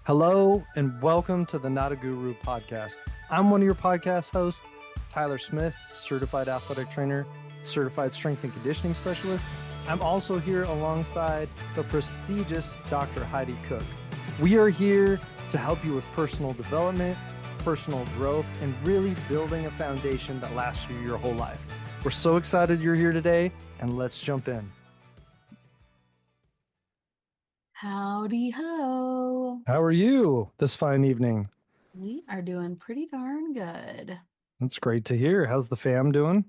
Hello and welcome to the Not a Guru podcast. I'm one of your podcast hosts, Tyler Smith, certified athletic trainer, certified strength and conditioning specialist. I'm also here alongside the prestigious Dr. Heidi Cook. We are here to help you with personal development, personal growth, and really building a foundation that lasts you your whole life. We're so excited you're here today, and let's jump in. Howdy ho. How are you this fine evening? We are doing pretty darn good. That's great to hear. How's the fam doing?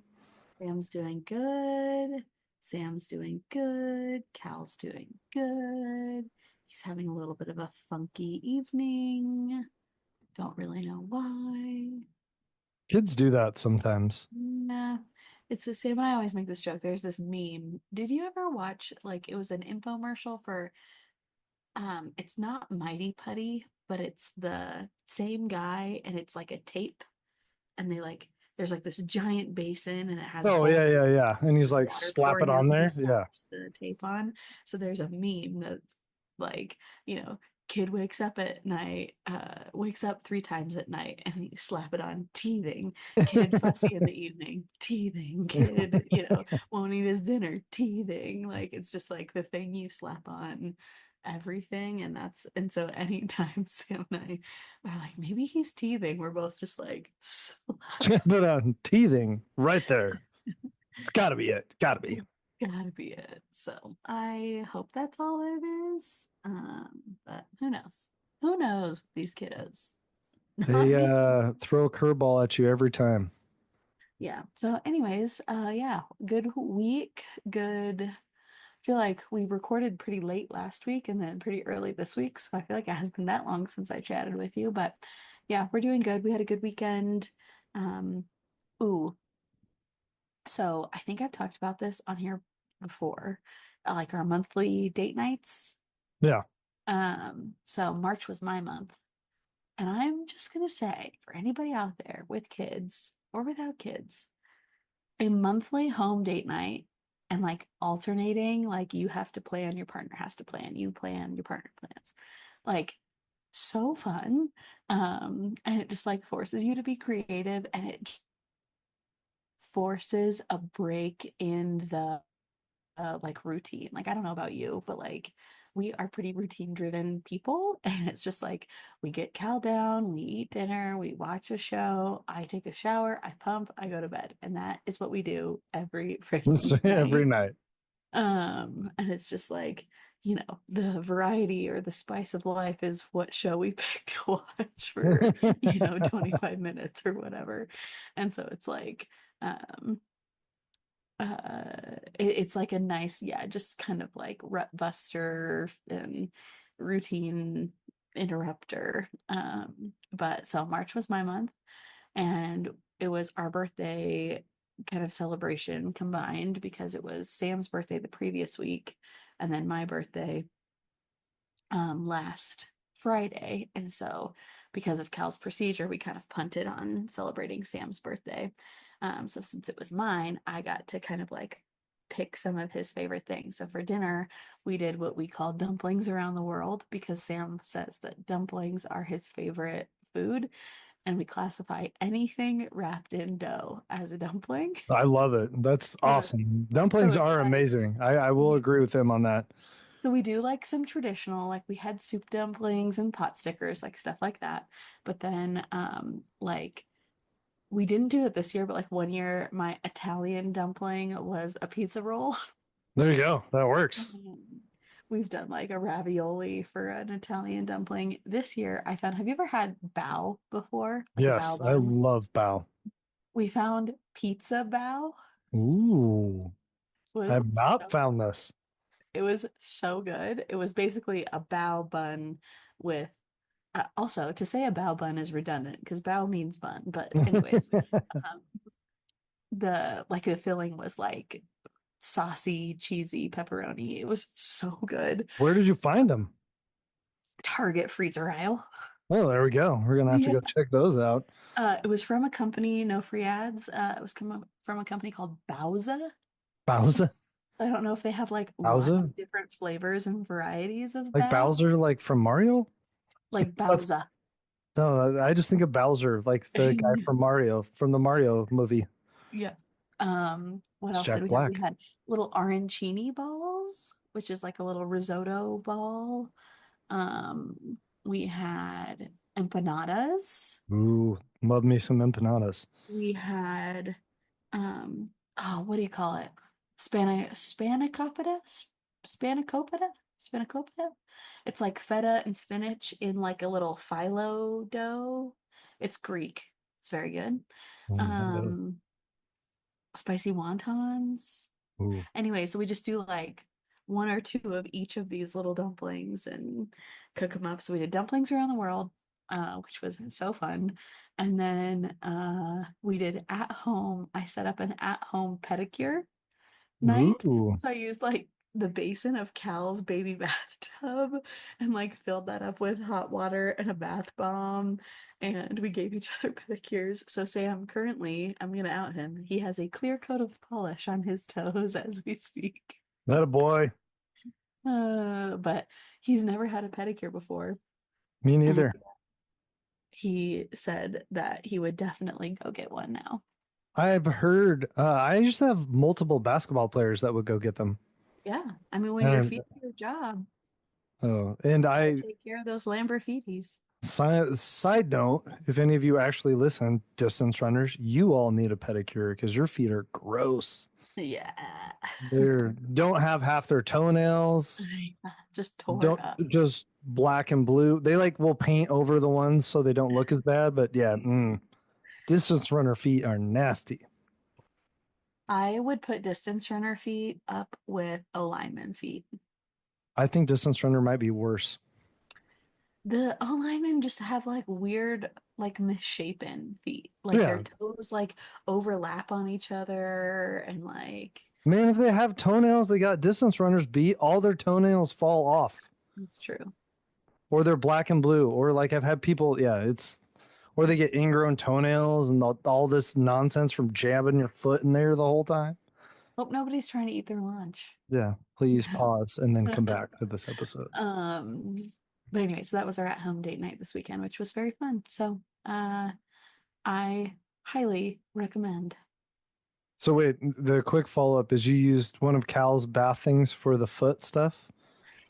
Sam's doing good. Sam's doing good. Cal's doing good. He's having a little bit of a funky evening. Don't really know why. Kids do that sometimes. Nah. It's the same. I always make this joke. There's this meme. Did you ever watch, like, it was an infomercial for it's not Mighty Putty, but it's the same guy and it's like a tape and they like there's like this giant basin and it has a Oh, hole yeah. And he's like, water slap it pouring on out and he there. Yeah. slaps the tape on. So there's a meme that's like, kid wakes up at night, wakes up 3 times at night and you slap it on, teething. Kid fussy in the evening, teething. Kid, won't eat his dinner, teething. Like it's just like the thing you slap on everything. And so anytime Sam and I are like, maybe he's teething, we're both just like, slap. But teething right there. It's got to be it. Got to be. Gotta be it. So I hope that's all it is. But who knows? Who knows with these kiddos? They Not me. throw a curveball at you every time. Yeah. So, anyways, yeah, good week. Good. I feel like we recorded pretty late last week and then pretty early this week. So I feel like it hasn't been that long since I chatted with you. But yeah, we're doing good. We had a good weekend. Um, ooh, so I think I've talked about this on here before, like our monthly date nights. Yeah. So March was my month. And I'm just gonna say, for anybody out there with kids or without kids, a monthly home date night and like alternating, like you have to plan, your partner has to plan, you plan, your partner plans. Like so fun. And it just like forces you to be creative and it forces a break in the like routine. Like I don't know about you, but like we are pretty routine driven people and it's just like we get Cal down, we eat dinner, we watch a show, I take a shower, I pump, I go to bed. And that is what we do every freaking Every night. night. And it's just like, the variety or the spice of life is what show we pick to watch for, 25 minutes or whatever. And so it's like, um, it's like a nice, yeah, just kind of like rut buster and routine interrupter. But so March was my month and it was our birthday kind of celebration combined because it was Sam's birthday the previous week and then my birthday last Friday. And so, because of Cal's procedure, we kind of punted on celebrating Sam's birthday. So, since it was mine, I got to kind of like pick some of his favorite things. So, for dinner, we did what we call dumplings around the world because Sam says that dumplings are his favorite food. And we classify anything wrapped in dough as a dumpling. I love it. That's Uh, awesome. so Dumplings it's are like, amazing. I will agree with him on that. so we do like some traditional, like we had soup dumplings and pot stickers, like stuff like that. But then like we didn't do it this year, but like one year my Italian dumpling was a pizza roll. There you go. That works. Um, We've done like a ravioli for an Italian dumpling. This year I found, have you ever had bao before? Like a bao Yes, I bun? love bao. We found pizza bao Ooh, I was have not so found this. it was so good. It was basically a bao bun with also, to say a bao bun is redundant because bao means bun. But anyways, um, the filling was like saucy, cheesy pepperoni. It was so good. Where did you find them? Target freezer aisle. Oh, there we go. We're gonna have to Yeah. go check those out. It was from a company, no free ads. It was from a company called Bauza. Bowser? I don't know if they have like lots Bowser? of different flavors and varieties of Like bao. Bowser, like from Mario? like That's Bowser. no, I just think of Bowser, like the guy from Mario, from the Mario movie. Yeah. What It's else did Jack we have? We Black. had little arancini balls, which is like a little risotto ball. We had empanadas. Ooh, love me some empanadas. We had oh, what do you call it? Spanakopita? Spanakopita? Spanakopita? It's like feta and spinach in like a little phyllo dough. It's Greek. It's very good. Yeah. Um, Spicy wontons. Ooh. Anyway, so we just do like one or two of each of these little dumplings and cook them up. So we did dumplings around the world, which was so fun. And then we did at home. I set up an at home pedicure night. Ooh. So I used like the basin of Cal's baby bathtub and like filled that up with hot water and a bath bomb. And we gave each other pedicures. So Sam currently, I'm gonna out him. He has a clear coat of polish on his toes as we speak. That a boy. But he's never had a pedicure before. Me And neither. he said that he would definitely go get one now. I've heard. I used to have multiple basketball players that would go get them. Yeah. I mean, when your And feet are your job, and gotta I take care of those Lamborghinis. side note, if any of you actually listen, distance runners, you all need a pedicure because your feet are gross. Yeah. They don't have half their toenails. Just tore Don't up. just black and blue. They like will paint over the ones so they don't look as bad. But yeah, distance runner feet are nasty. I would put distance runner feet up with O lineman feet. I think distance runner might be worse. The O linemen just have like weird, like misshapen feet. Like their Yeah, toes like overlap on each other and like man, if they have toenails, they got distance runners beat. All their toenails fall off, it's true. or they're black and blue, or like I've had people, yeah, it's or they get ingrown toenails and all this nonsense from jabbing your foot in there the whole time. Hope nobody's trying to eat their lunch. Yeah, please pause and then come back to this episode. Um, but anyway, so that was our at-home date night this weekend, which was very fun. So, I highly recommend. So wait, the quick follow up is you used one of Cal's bath things for the foot stuff.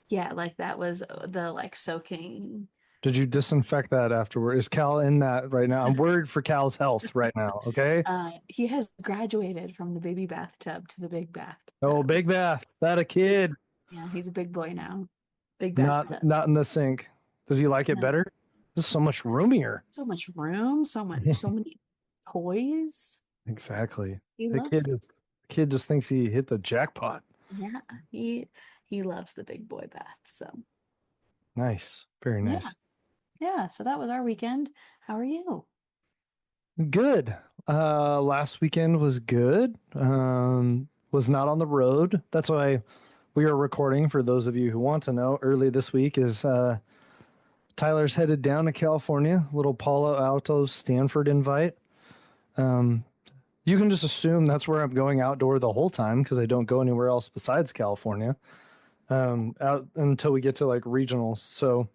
Yeah, like that was the like soaking. Did you disinfect that afterward? Is Cal in that right now? I'm worried for Cal's health right now. Okay. He has graduated from the baby bathtub to the big Oh, bathtub. big bath. That a kid. Yeah, he's a big boy now. Big Not bathtub. not in the sink. Does he like it No, better? This is so much roomier. so much room, so many toys. Exactly. He The loves kid it. is the kid just thinks he hit the jackpot. Yeah, he loves the big boy bath. So Nice. Very yeah, nice. yeah. So that was our weekend. How are you? Good. Last weekend was good. Was not on the road. That's why we are recording for those of you who want to know. Early this week is Tyler's headed down to California, little Palo Alto Stanford invite. You can just assume that's where I'm going outdoor the whole time because I don't go anywhere else besides California. Out until we get to like regionals. So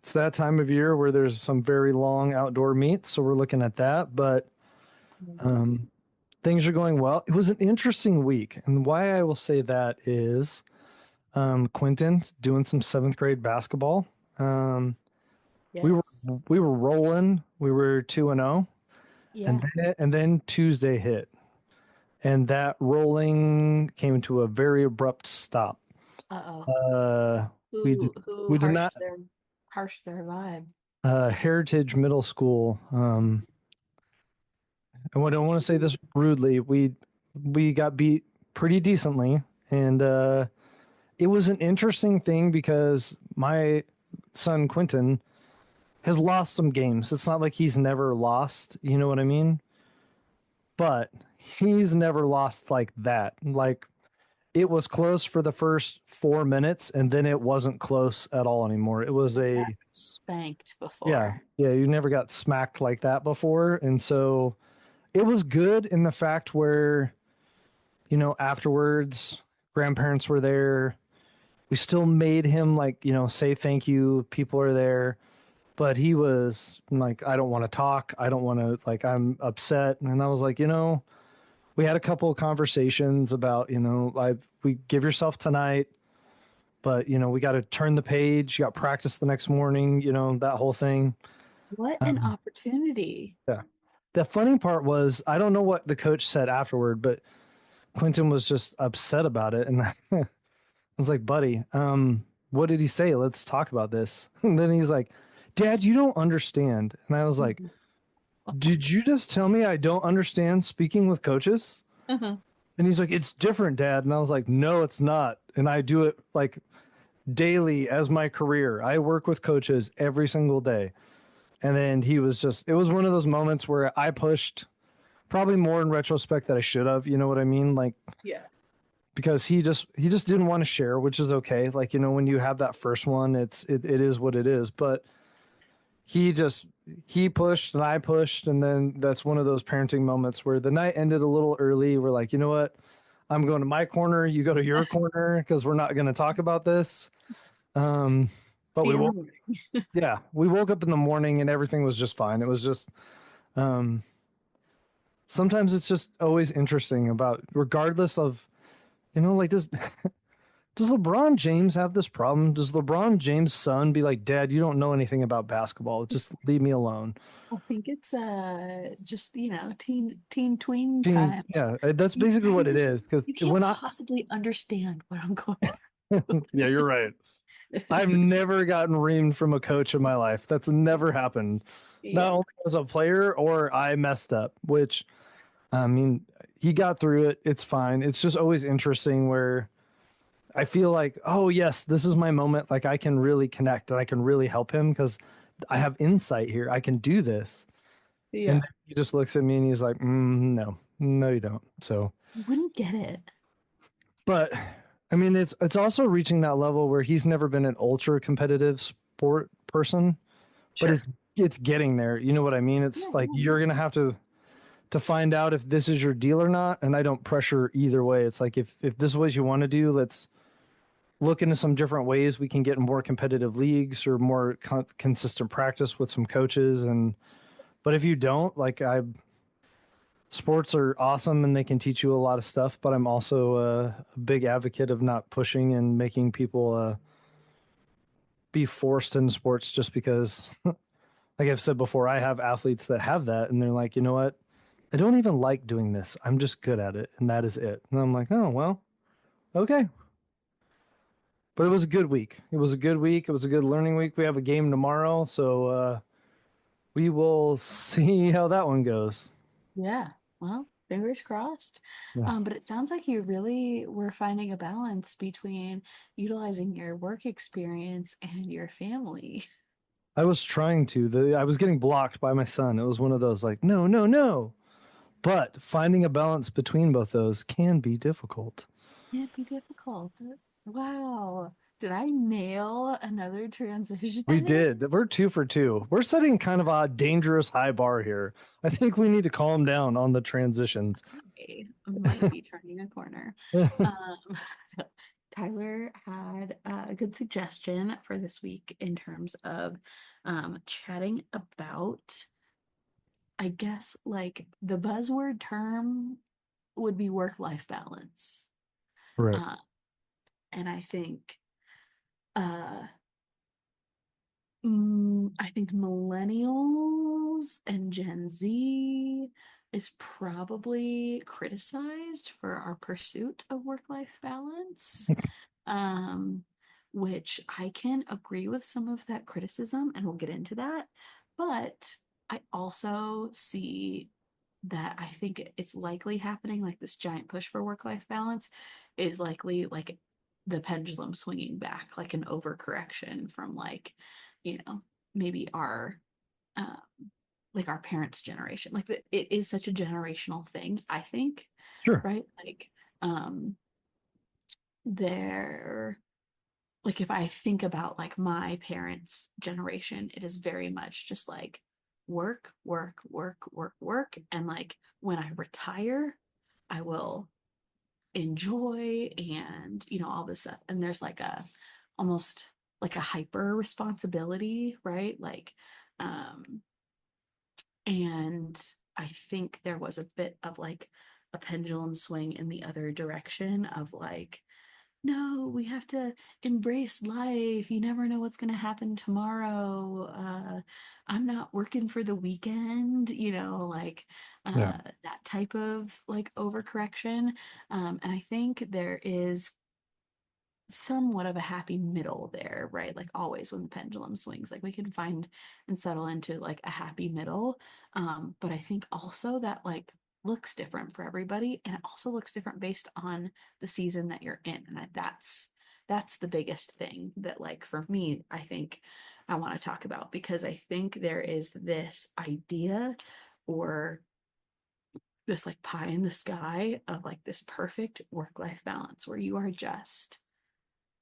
it's that time of year where there's some very long outdoor meets. So we're looking at that, but um, things are going well. It was an interesting week. And why I will say that is Quentin doing some seventh grade basketball. Um, we were Yes. we were rolling. We were 2-0, Yeah. and then Tuesday hit, and that rolling came to a very abrupt stop. Uh-oh. Uh, we did Who we did not harshed their vibe? Heritage Middle School. And I don't want to say this rudely. We got beat pretty decently, and it was an interesting thing because my son Quentin has lost some games. It's not like he's never lost, you know what I mean? But he's never lost like that. Like it was close for the first 4 minutes, and then it wasn't close at all anymore. It was Got a spanked yeah, before. yeah. You never got smacked like that before, and so it was good in the fact where afterwards grandparents were there. We still made him like, say thank you. People are there. But he was like, I don't want to talk. I don't want to, like, I'm upset. And I was like, we had a couple of conversations about, we give yourself tonight, but, we got to turn the page. You got practice the next morning, that whole thing. What an Um, opportunity. yeah. The funny part was, I don't know what the coach said afterward, but Quentin was just upset about it. And I was like, buddy, what did he say? Let's talk about this. And then he's like, Dad, you don't understand. And I was like, Mhm. did you just tell me I don't understand speaking with coaches? Uh-huh. And he's like, it's different, Dad. And I was like, no, it's not. And I do it like daily as my career. I work with coaches every single day. And then it was one of those moments where I pushed probably more in retrospect that I should have, you know what I mean? Like, Yeah. because he just didn't want to share, which is okay. Like, when you have that first one, it is what it is. But he just he pushed and I pushed, and then that's one of those parenting moments where the night ended a little early. We're like, you know what? I'm going to my corner, you go to your corner because we're not going to talk about this. Um, but See we you in the woke, morning. yeah, we woke up in the morning and everything was just fine. It was just, um, sometimes it's just always interesting about, regardless of, like this. Does LeBron James have this problem? Does LeBron James' son be like, Dad, you don't know anything about basketball. Just leave me alone. I think it's just teen tween Being, time. yeah, that's You basically what can't it just is. Because you can't when I, possibly understand what I'm going yeah, you're right. I've through. never gotten reamed from a coach in my life. That's never happened. Not Yeah. only as a player or I messed up, which, I mean, he got through it. It's fine. It's just always interesting where I feel like, oh, yes, this is my moment. Like I can really connect and I can really help him because I have insight here. I can do this. And Yeah. then he just looks at me and he's like, no, no, you don't. So, You wouldn't get it. but I mean, it's also reaching that level where he's never been an ultra competitive sport person, but Sure. it's getting there. You know what I mean? Yeah, It's like yeah, you're gonna have to find out if this is your deal or not. And I don't pressure either way. It's like if this is what you want to do, let's look into some different ways we can get in more competitive leagues or more consistent practice with some coaches. And but if you don't, like sports are awesome and they can teach you a lot of stuff, but I'm also a big advocate of not pushing and making people be forced in sports just because, like I've said before, I have athletes that have that and they're like, you know what? I don't even like doing this. I'm just good at it. And that is it. And I'm like, oh, well, okay. But it was a good week. It was a good week. It was a good learning week. We have a game tomorrow. So we will see how that one goes. yeah. Well, fingers crossed. Yeah. But it sounds like you really were finding a balance between utilizing your work experience and your family. I was trying to. I was getting blocked by my son. It was one of those like, no, no, no. But finding a balance between both those can be difficult. It'd be difficult. Wow. Did I nail another transition? We did. We're 2 for 2. We're setting kind of a dangerous high bar here. I think we need to calm down on the transitions. I might be turning a corner. Um, Tyler had a good suggestion for this week in terms of chatting about, I guess, like the buzzword term would be work-life balance. Right. Uh, and uh, I think millennials and Gen Z is probably criticized for our pursuit of work-life balance, um, which I can agree with some of that criticism, and we'll get into that. But I also see that I think it's likely happening, like this giant push for work-life balance is likely like the pendulum swinging back, like an overcorrection from maybe our um like our parents' generation. It is such a generational thing, I think, Sure. right? Um there like if I think about like my parents' generation, it is very much just like work, work, work, work, work. And like when I retire, I will enjoy and, all this stuff. And there's like almost like a hyper responsibility, right? Like, and I think there was a bit of like a pendulum swing in the other direction of like, no, we have to embrace life. You never know what's going to happen tomorrow. I'm not working for the weekend, like Yeah. that type of like overcorrection. And I think there is somewhat of a happy middle there, right? Like always when the pendulum swings, like we can find and settle into like a happy middle. But I think also that like looks different for everybody, and it also looks different based on the season that you're in. And that's the biggest thing that like for me, I think I want to talk about, because I think there is this idea or this like pie in the sky of like this perfect work-life balance where you are just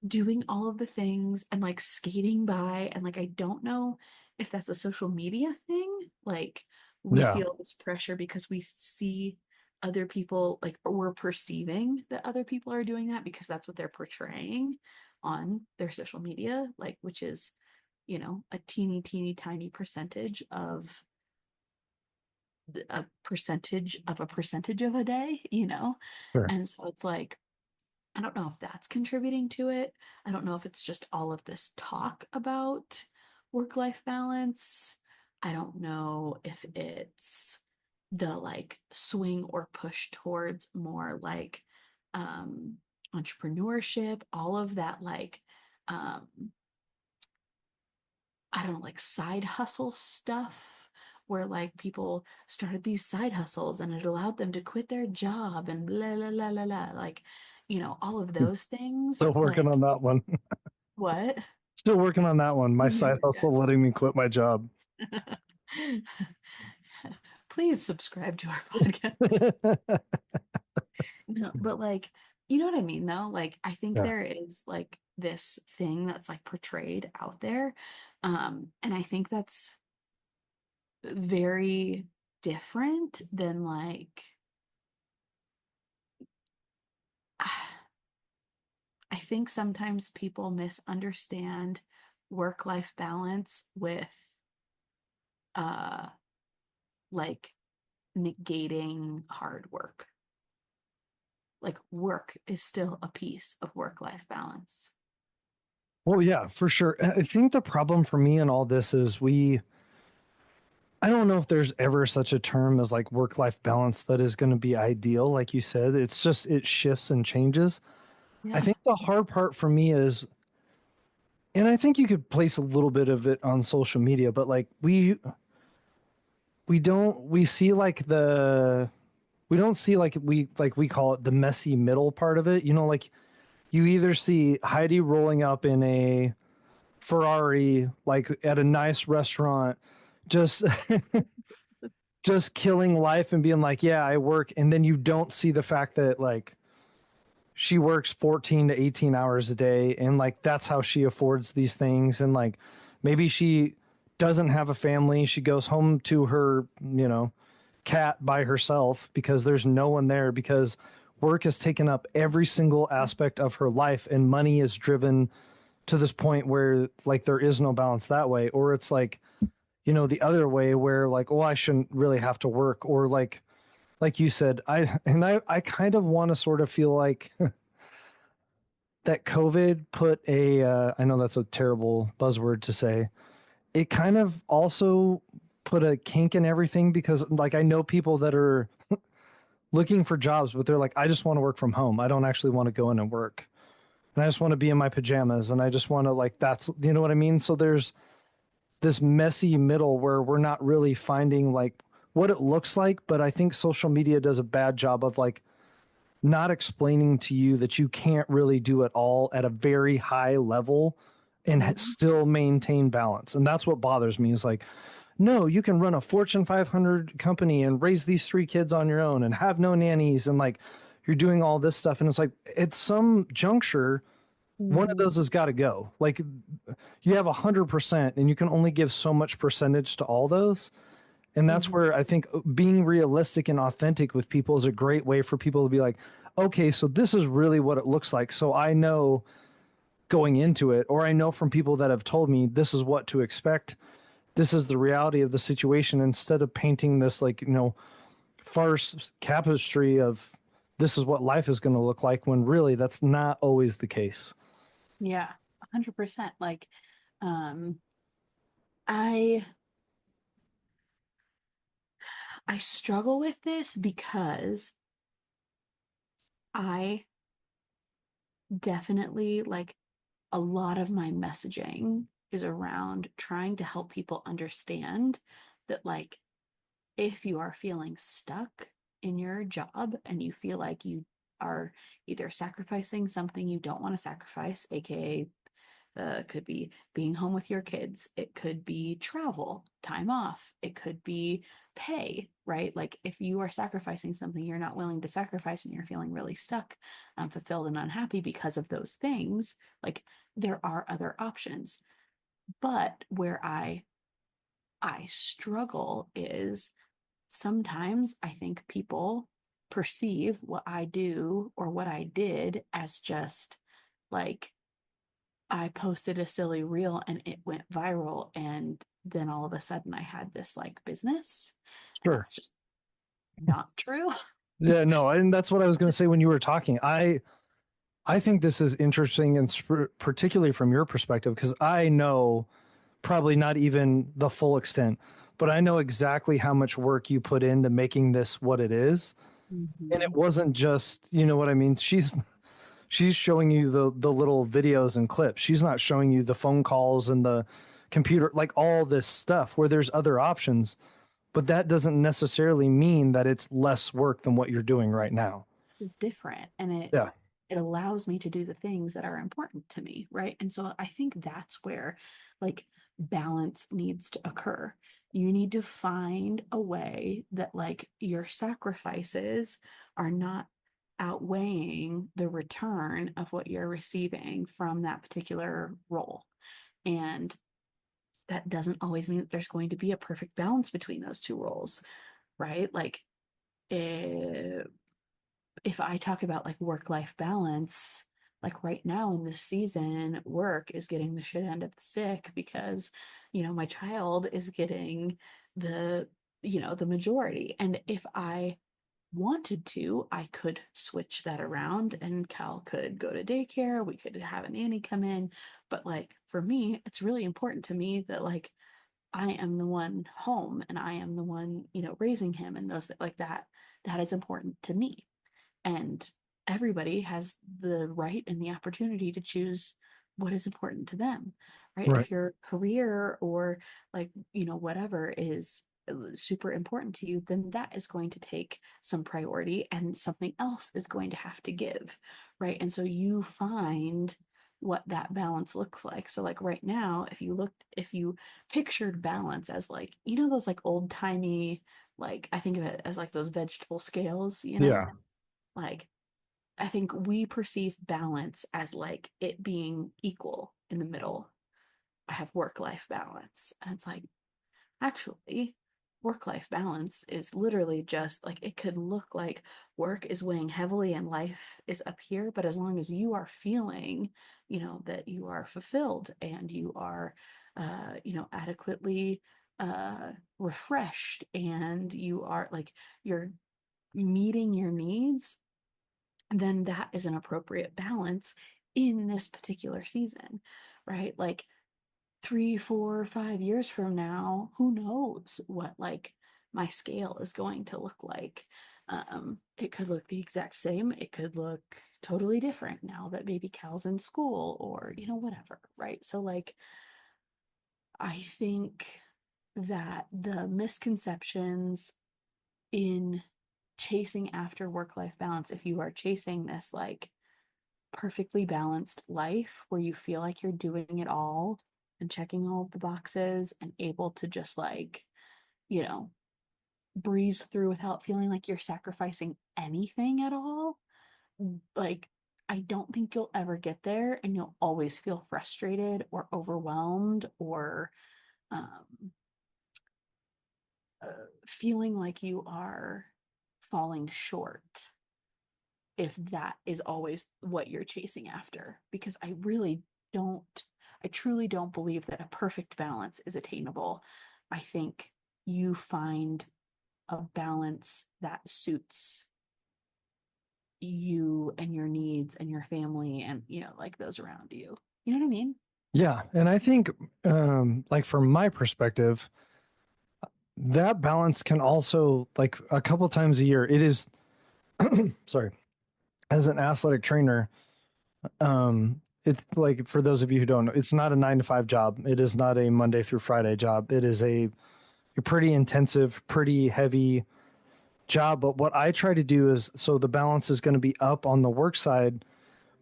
doing all of the things and like skating by. And like I don't know if that's a social media thing, like we Yeah. feel this pressure because we see other people, like we're perceiving that other people are doing that because that's what they're portraying on their social media, like, which is a teeny tiny percentage of a percentage of a day. Sure. And so it's like, I don't know if that's contributing to it. I don't know if it's just all of this talk about work-life balance. I don't know if it's the like swing or push towards more like um entrepreneurship, all of that like um I don't know, like side hustle stuff where like people started these side hustles and it allowed them to quit their job and blah blah blah blah blah. Like, all of those things. Still working Like, on that one. what? Still working on that one. My side Yeah. hustle letting me quit my job. Please subscribe to our podcast. No, but like, you know what I mean though? Like, I think Yeah. there is like this thing that's like portrayed out there. And I think that's very different than like I think sometimes people misunderstand work-life balance with uh like negating hard work. Like work is still a piece of work-life balance. Well, yeah, for sure. I think the problem for me in all this is I don't know if there's ever such a term as like work life balance that is going to be ideal. Like you said, it's just, it shifts and changes. I Yeah. think the hard part for me is, and I think you could place a little bit of it on social media, but like we don't, we see like we don't see like we call it the messy middle part of it. Like you either see Heidi rolling up in a Ferrari, like at a nice restaurant, just just killing life and being like, yeah, I work. And then you don't see the fact that like she works 14 to 18 hours a day. And like, that's how she affords these things. And like, maybe she doesn't have a family. She goes home to her, cat by herself because there's no one there because work has taken up every single aspect of her life and money is driven to this point where like there is no balance that way. Or it's like, the other way where like, oh, I shouldn't really have to work. Or like you said, I kind of want to sort of feel like that COVID put I know that's a terrible buzzword to say. It kind of also put a kink in everything because like I know people that are looking for jobs, but they're like, I just want to work from home. I don't actually want to go in and work. And I just want to be in my pajamas and I just want to like, that's, you know what I mean? So there's this messy middle where we're not really finding like what it looks like, but I think social media does a bad job of like not explaining to you that you can't really do it all at a very high level and Mhm. still maintain balance. And that's what bothers me is like, no, you can run a Fortune 500 company and raise these three kids on your own and have no nannies and like you're doing all this stuff. And it's like, at some juncture, one of Mhm. those has got to go. Like you have 100% and you can only give so much percentage to all those. And that's Mhm. where I think being realistic and authentic with people is a great way for people to be like, okay, so this is really what it looks like. So I know going into it, or I know from people that have told me this is what to expect. This is the reality of the situation instead of painting this like, farce tapestry of this is what life is going to look like when really that's not always the case. Yeah, 100%. Like, um, I I struggle with this because I definitely like a lot of my messaging is around trying to help people understand that like if you are feeling stuck in your job and you feel like you are either sacrificing something you don't want to sacrifice, aka could be being home with your kids. It could be travel, time off. It could be pay, right? Like if you are sacrificing something you're not willing to sacrifice and you're feeling really stuck, unfulfilled, and unhappy because of those things, like there are other options. But where I struggle is sometimes I think people perceive what I do or what I did as just like I posted a silly reel and it went viral. And then all of a sudden I had this like business, and Sure. that's just not true. Yeah, no, and that's what I was going to say when you were talking. I think this is interesting and particularly from your perspective because I know probably not even the full extent, but I know exactly how much work you put into making this what it is. And it Mhm. wasn't just, you know what I mean? She's showing you the little videos and clips. She's not showing you the phone calls and the computer, like all this stuff where there's other options, but that doesn't necessarily mean that it's less work than what you're doing right now. Is different, and Yeah. it allows me to do the things that are important to me, right? And so I think that's where like balance needs to occur. You need to find a way that like your sacrifices are not outweighing the return of what you're receiving from that particular role. And that doesn't always mean that there's going to be a perfect balance between those two roles, right? Like if I talk about like work-life balance, like right now in this season, work is getting the shit end of the stick because, my child is getting the, the majority. And if I wanted to, I could switch that around and Cal could go to daycare, we could have a nanny come in. But like for me, it's really important to me that like I am the one home and I am the one, raising him, and those like that is important to me. And everybody has the right and the opportunity to choose what is important to them, right? Right. If your career or like, whatever is super important to you, then that is going to take some priority and something else is going to have to give, right? And so you find what that balance looks like. So like right now, if you pictured balance as like, those like old timey, like I think of it as like those vegetable scales, Yeah. like I think we perceive balance as like it being equal in the middle. I have work-life balance. And it's like, actually, work-life balance is literally just like it could look like work is weighing heavily and life is up here. But as long as you are feeling, that you are fulfilled and you are, adequately refreshed and you are like, you're meeting your needs, then that is an appropriate balance in this particular season, right? Like 3, 4, 5 years from now, who knows what like my scale is going to look like. It could look the exact same. It could look totally different now that baby Cal's in school or, whatever, right? So like, I think that the misconceptions in chasing after work-life balance, if you are chasing this like perfectly balanced life where you feel like you're doing it all and checking all of the boxes and able to just like, you know, breeze through without feeling like you're sacrificing anything at all. Like, I don't think you'll ever get there, and you'll always feel frustrated or overwhelmed or um, feeling like you are falling short if that is always what you're chasing after, because I truly don't believe that a perfect balance is attainable. I think you find a balance that suits you and your needs and your family and, like those around you. You know what I mean? Yeah. And I think, like from my perspective, that balance can also, like a couple times a year, it is, sorry, as an athletic trainer, it's like for those of you who don't know, it's not a 9 to 5 job. It is not a Monday through Friday job. It is a pretty intensive, pretty heavy job. But what I try to do is so the balance is going to be up on the work side.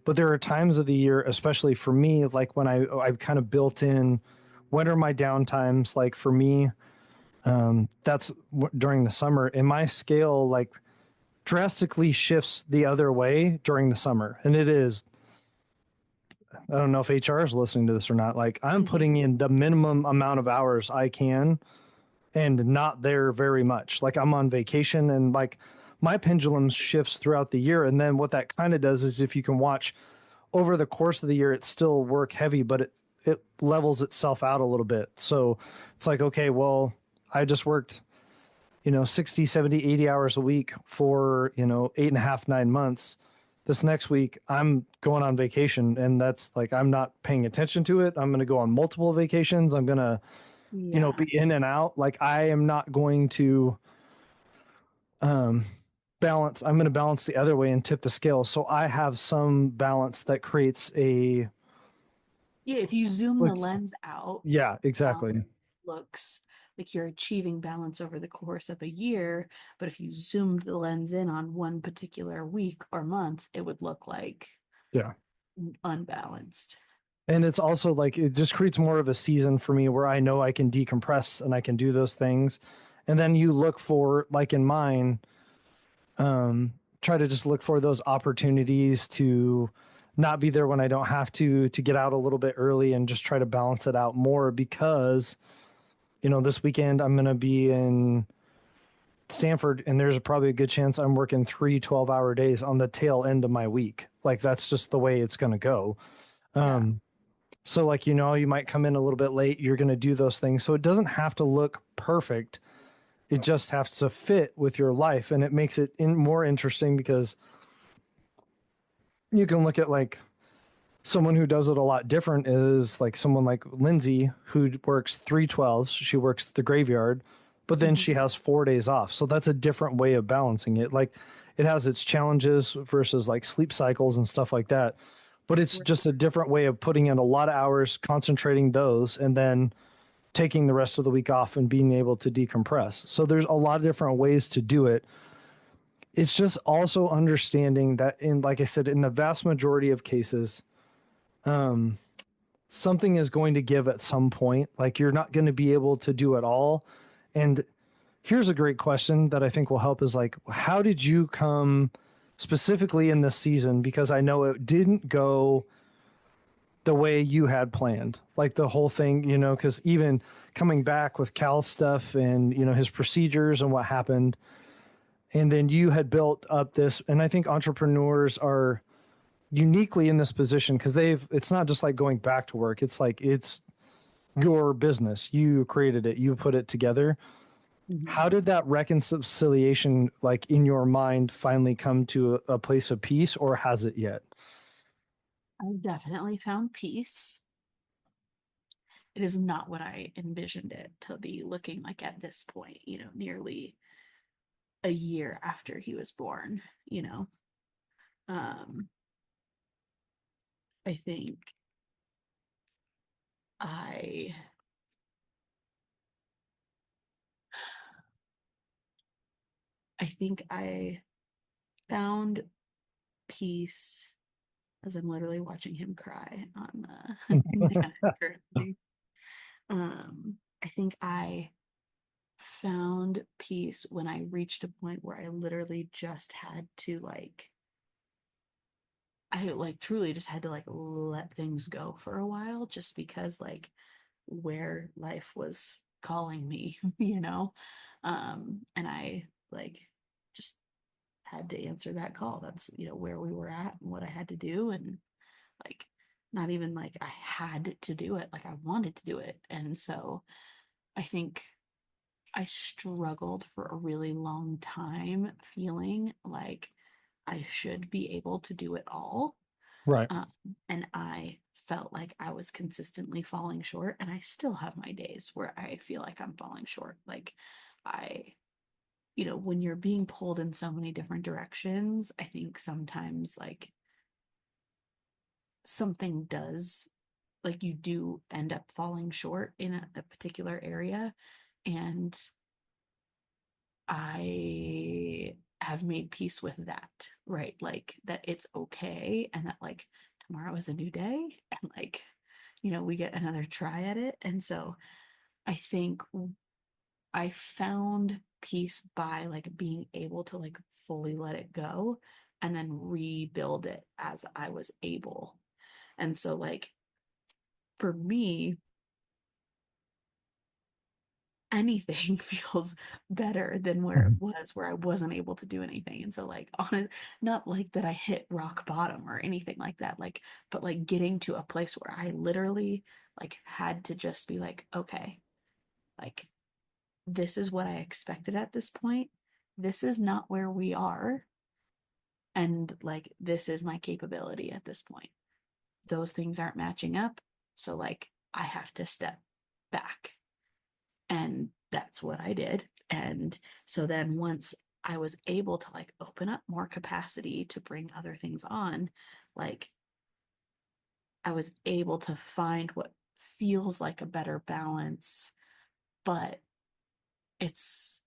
But there are times of the year, especially for me, like when I've kind of built in when are my downtimes. Like for me, that's during the summer. And my scale like drastically shifts the other way during the summer. And it is, I don't know if HR is listening to this or not. Like I'm Mhm. putting in the minimum amount of hours I can and not there very much. Like I'm on vacation and like my pendulum shifts throughout the year. And then what that kind of does is if you can watch over the course of the year, it's still work heavy, but it levels itself out a little bit. So it's like, okay, well, I just worked, 60, 70, 80 hours a week for, 8.5, 9 months. This next week, I'm going on vacation and that's like, I'm not paying attention to it. I'm going to go on multiple vacations. I'm going to, Yeah. be in and out. Like I am not going to, um, balance. I'm going to balance the other way and tip the scale. So I have some balance that creates a, Yeah, if you zoom the like, lens out, yeah, balance exactly. looks like you're achieving balance over the course of a year. But if you zoomed the lens in on one particular week or month, it would look like Yeah. unbalanced. And it's also like it just creates more of a season for me where I know I can decompress and I can do those things. And then you look for, like in mine, try to just look for those opportunities to not be there when I don't have to get out a little bit early and just try to balance it out more because, this weekend I'm going to be in Stanford and there's probably a good chance I'm working 3 12-hour days on the tail end of my week. Like that's just the way it's going to go. Yeah. Um, So, like, you might come in a little bit late. You're going to do those things. So, it doesn't have to look perfect. It just has to fit with your life. And it makes it more interesting because you can look at like someone who does it a lot different is like someone like Lindsay who works 3 12s. She works the graveyard, but then Mhm. she has 4 days off. So, that's a different way of balancing it. Like, it has its challenges versus like sleep cycles and stuff like that. But it's Right. just a different way of putting in a lot of hours, concentrating those, and then taking the rest of the week off and being able to decompress. So there's a lot of different ways to do it. It's just also understanding that in like I said in the vast majority of cases something is going to give at some point. Like you're not going to be able to do it all. And here's a great question that I think will help is like how did you come specifically in this season because I know it didn't go the way you had planned, like the whole thing, because even coming back with Cal's stuff and, his procedures and what happened. And then you had built up this, and I think entrepreneurs are uniquely in this position because it's not just like going back to work. It's like, it's your business. You created it, you put it together. Mhm. How did that reconciliation, like in your mind, finally come to a place of peace or has it yet? I've definitely found peace. It is not what I envisioned it to be looking like at this point, nearly a year after he was born, you know. Um, I think I I think I found peace as I'm literally watching him cry on Nana currently. I think I found peace when I reached a point where I literally just had to I like truly just had to let things go for a while just because where life was calling me, and I just had to answer that call. That's, where we were at and what I had to do. And like, not even like I had to do it, like I wanted to do it. And so I think I struggled for a really long time feeling like I should be able to do it all. Right. Um, and I felt like I was consistently falling short. And I still have my days where I feel like I'm falling short. Like, I, when you're being pulled in so many different directions, I think sometimes like something does, like you do end up falling short in a particular area. And I have made peace with that, right? Like that it's okay, and that like tomorrow is a new day, and like, we get another try at it. And so I think I found peace by like being able to like fully let it go and then rebuild it as I was able. And so like for me, anything feels better than where it Mhm. was, where I wasn't able to do anything. And so like on it, not like that I hit rock bottom or anything like that, like, but like getting to a place where I literally like had to just be like, okay, like this is what I expected at this point. This is not where we are. And like this is my capability at this point. Those things aren't matching up. So like I have to step back. And that's what I did. And so then once I was able to like open up more capacity to bring other things on, like I was able to find what feels like a better balance, but it's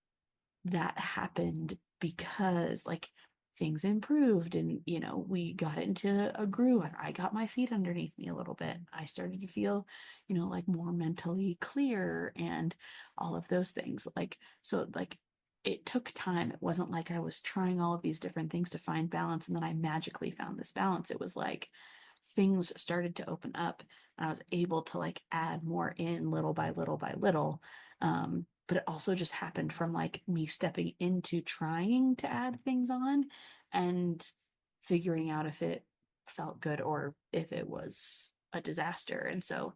that happened because like things improved, and we got into a groove, and I got my feet underneath me a little bit. I started to feel like more mentally clear and all of those things. Like, so like it took time. It wasn't like I was trying all of these different things to find balance and then I magically found this balance. It was like things started to open up and I was able to like add more in little by little by little. But it also just happened from like me stepping into trying to add things on and figuring out if it felt good or if it was a disaster. And so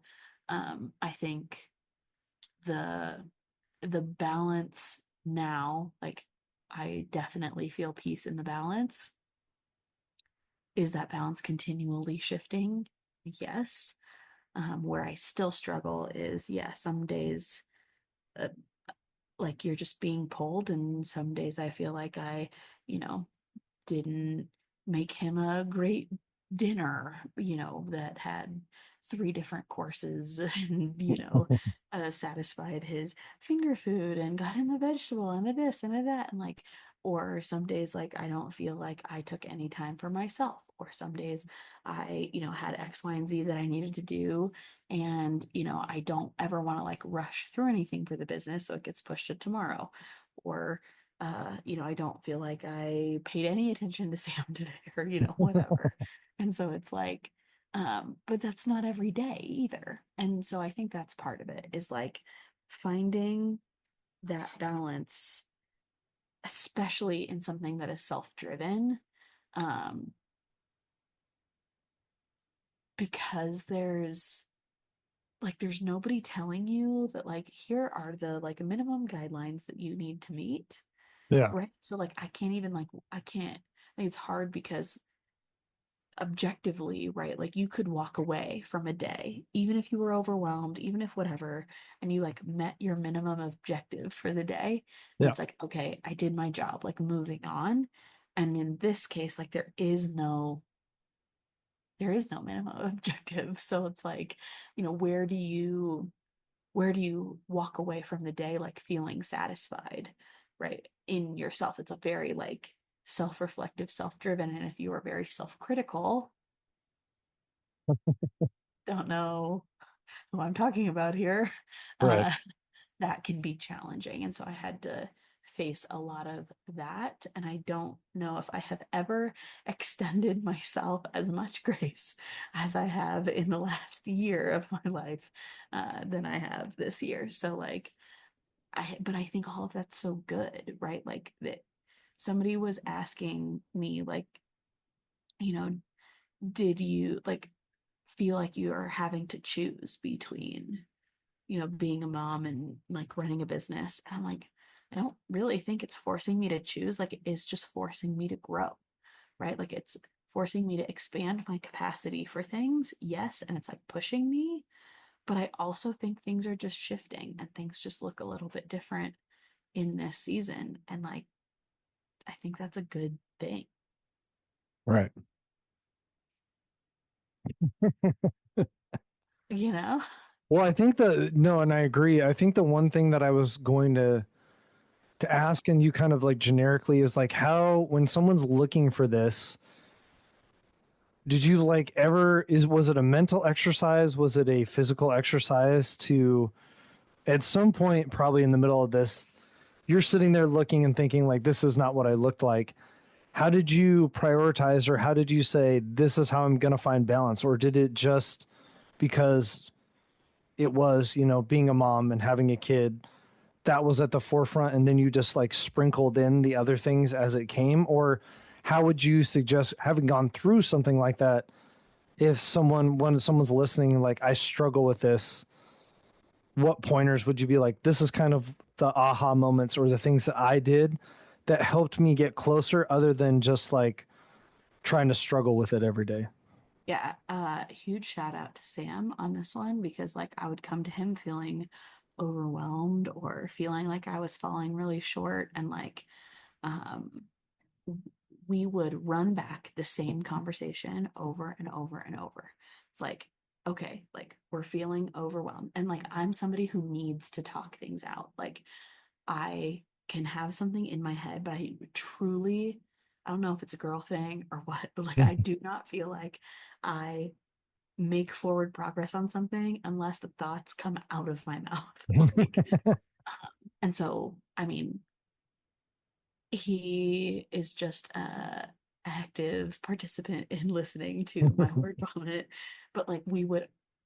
I think the the balance now, like I definitely feel peace in the balance. Is that balance continually shifting? Yes. Where I still struggle is, yeah, some days uh, like you're just being pulled, and some days I feel like I, you know, didn't make him a great dinner, that had three different courses and, satisfied his finger food and got him a vegetable and a this and a that. And like, or some days, like, I don't feel like I took any time for myself. Or some days I, had X, Y, and Z that I needed to do. And, I don't ever want to like rush through anything for the business. So it gets pushed to tomorrow. Or, I don't feel like I paid any attention to Sam today or, whatever. And so it's like, but that's not every day either. And so I think that's part of it is like finding that balance, especially in something that is self-driven, um, because there's nobody telling you that like here are the like minimum guidelines that you need to meet. Yeah. Right. So like I can't, I think it's hard because objectively, right, like you could walk away from a day, even if you were overwhelmed, even if whatever, and you like met your minimum objective for the day. And Yeah. it's like, okay, I did my job, like moving on. And in this case, like there is no minimum objective. So it's like, where do you walk away from the day like feeling satisfied, right, in yourself? It's a very like self-reflective, self-driven, and if you are very self-critical, don't know who I'm talking about here, Right. uh that can be challenging. And so I had to face a lot of that, and I don't know if I have ever extended myself as much grace as I have in the last year of my life than I have this year. So like but I think all of that's so good, right? Like that somebody was asking me, like, you know, did you like feel like you are having to choose between, being a mom and like running a business? And I'm like, I don't really think it's forcing me to choose. Like, it is just forcing me to grow, right? Like, it's forcing me to expand my capacity for things. Yes. And it's like pushing me. But I also think things are just shifting and things just look a little bit different in this season. And like, I think that's a good thing, Right. you know? Well, I think no, and I agree. I think the one thing that I was going to ask, and you kind of like generically, is like how when someone's looking for this, did you like ever was it a mental exercise? Was it a physical exercise to at some point, probably in the middle of this, you're sitting there looking and thinking like this is not what I looked like. How did you prioritize, or how did you say this is how I'm going to find balance? Or did it just because it was, being a mom and having a kid that was at the forefront, and then you just like sprinkled in the other things as it came? Or how would you suggest, having gone through something like that, if when someone's listening, like I struggle with this, what pointers would you be like, this is kind of the aha moments or the things that I did that helped me get closer, other than just like trying to struggle with it every day? Yeah, huge shout out to Sam on this one because like I would come to him feeling overwhelmed or feeling like I was falling really short and like um we would run back the same conversation over and over and over. It's like, okay, like we're feeling overwhelmed. And like I'm somebody who needs to talk things out. Like I can have something in my head, but I don't know if it's a girl thing or what, but like I do not feel like I make forward progress on something unless the thoughts come out of my mouth. Like, and so, I mean, he is just a active participant in listening to my word vomit. But like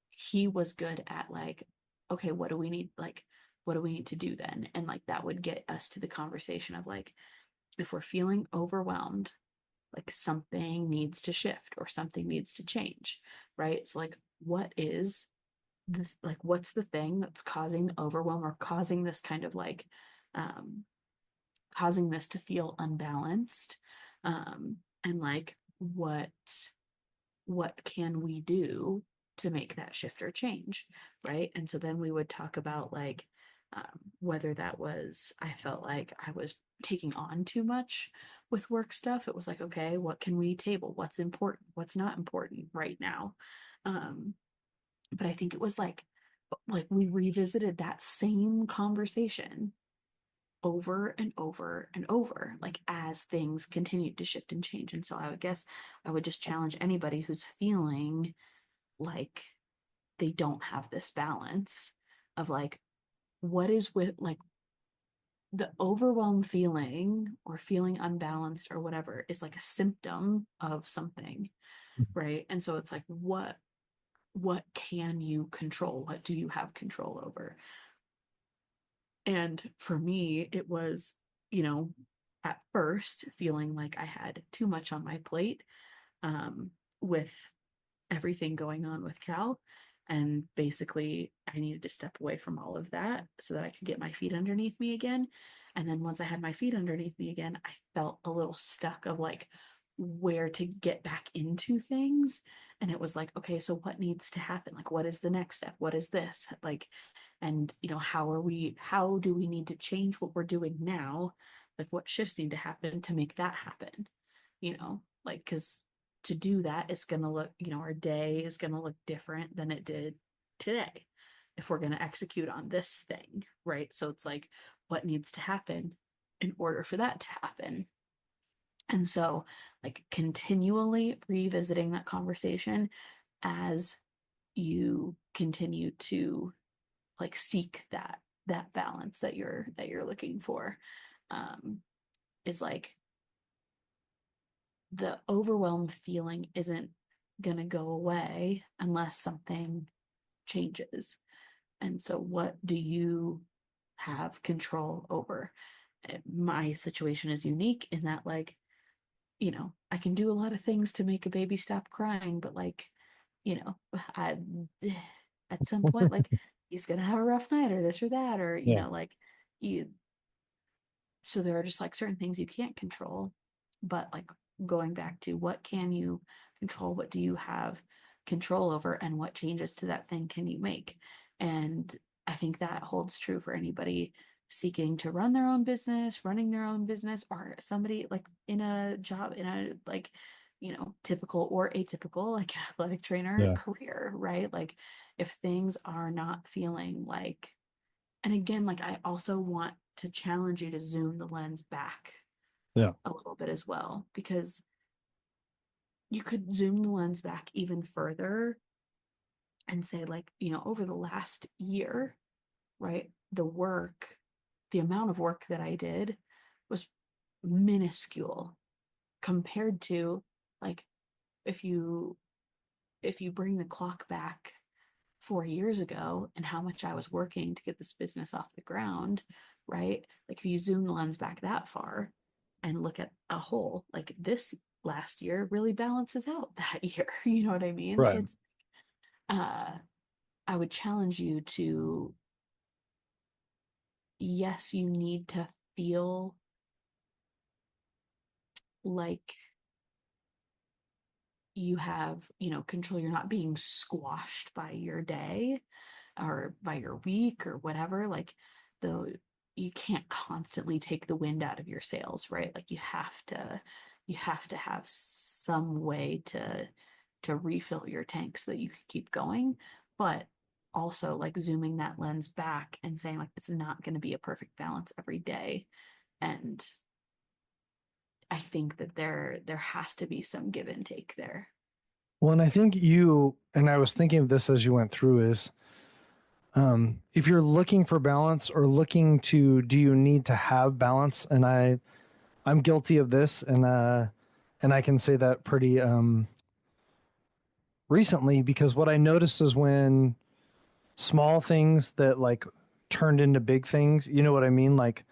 he was good at like, okay, what do we need to do then? And like that would get us to the conversation of like, if we're feeling overwhelmed, like something needs to shift or something needs to change, right? So like what's the thing that's causing the overwhelm or causing this kind of like um causing this to feel unbalanced, and like what can we do to make that shift or change, right? And so then we would talk about like whether that was I felt like I was taking on too much with work stuff. It was like, okay, what can we table, what's important, what's not important right now. But I think it was like we revisited that same conversation over and over and over, like as things continued to shift and change. And so I would guess I would just challenge anybody who's feeling like they don't have this balance of like, what is with like the overwhelmed feeling or feeling unbalanced or whatever is like a symptom of something, right? And so it's like, what can you control? What do you have control over? And for me, it was, you know, at first feeling like I had too much on my plate, with everything going on with Cal. And basically, I needed to step away from all of that so that I could get my feet underneath me again. And then once I had my feet underneath me again, I felt a little stuck of like where to get back into things. And it was like, okay, so what needs to happen? Like, what is the next step? What is this? Like, and how do we need to change what we're doing now? Like, what shifts need to happen to make that happen? Like, because to do that, it's going to look, our day is going to look different than it did today if we're going to execute on this thing, right? So it's like, what needs to happen in order for that to happen? And so, like, continually revisiting that conversation as you continue to like seek that balance that you're looking for, um, is like the overwhelmed feeling isn't gonna go away unless something changes. And so, what do you have control over? My situation is unique in that, like, I can do a lot of things to make a baby stop crying, but like, I at some point, like, he's gonna have a rough night or this or that, or Yeah. like, you so there are just like certain things you can't control. But like, going back to what can you control, what do you have control over, and what changes to that thing can you make? And I think that holds true for anybody seeking to run their own business, running their own business, or somebody like in a job, in a like, typical or atypical, like athletic trainer Yeah. career, right? Like, if things are not feeling like, and again, like, I also want to challenge you to zoom the lens back Yeah. a little bit as well, because you could zoom the lens back even further and say, like, over the last year, right, the amount of work that I did was minuscule compared to, like, if you bring the clock back 4 years ago and how much I was working to get this business off the ground, right? Like, if you zoom the lens back that far and look at a whole, like, this last year really balances out that year. You know what I mean? So Right. it's, uh, I would challenge you to, yes, you need to feel like you have, control. You're not being squashed by your day or by your week or whatever. Like, though, you can't constantly take the wind out of your sails, right? Like, you have to have some way to refill your tank so that you can keep going. But also, like, zooming that lens back and saying, like, it's not going to be a perfect balance every day. And I think that there has to be some give and take there. Well, and I think and I was thinking of this as you went through is, if you're looking for balance or looking to, do you need to have balance? And I'm guilty of this. And I can say that pretty, recently, because what I noticed is when small things that like turned into big things, you know what I mean? Like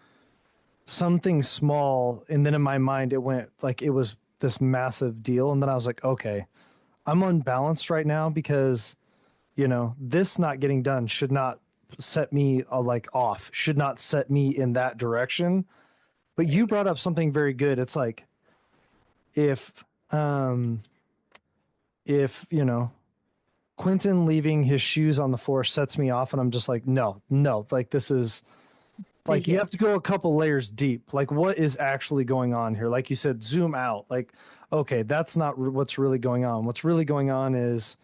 something small. And then in my mind, it went like it was this massive deal. And then I was like, okay, I'm unbalanced right now because, this not getting done should not set me like off, should not set me in that direction. But you Right. brought up something very good. It's like if, if, Quentin leaving his shoes on the floor sets me off, and I'm just like, no, no, like this is Big like you hit. have to go a couple layers deep. Like, what is actually going on here? Like you said, zoom out. Like, okay, that's not what's really going on. What's really going on is,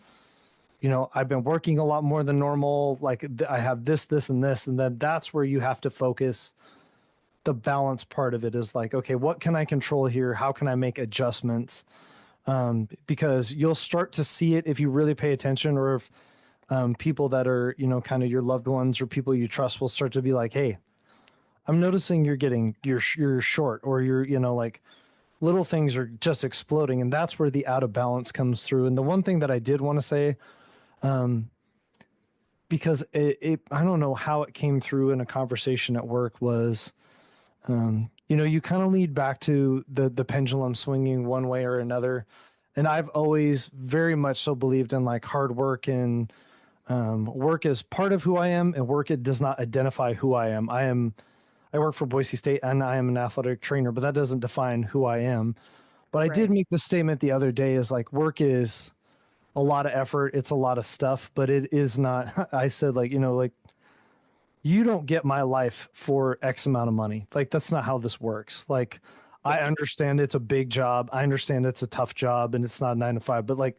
I've been working a lot more than normal. Like, I have this, and this, and then that's where you have to focus. The balance part of it is like, okay, what can I control here? How can I make adjustments? Because you'll start to see it if you really pay attention, or if people that are, kind of your loved ones or people you trust will start to be like, hey, I'm noticing you're short, or you're, like little things are just exploding. And that's where the out of balance comes through. And the one thing that I did want to say, because I don't know how it came through in a conversation at work, was, you kind of lead back to the pendulum swinging one way or another. And I've always very much so believed in like hard work, and work is part of who I am, and work, it does not identify who I am. I work for Boise State and I am an athletic trainer, but that doesn't define who I am. But I did Right. make the statement the other day, is like work is a lot of effort, it's a lot of stuff, but it is not. I said, like, like you don't get my life for X amount of money. Like, that's not how this works. Like, I Yeah. understand it's a big job. I understand it's a tough job and it's not a 9 to 5, but like,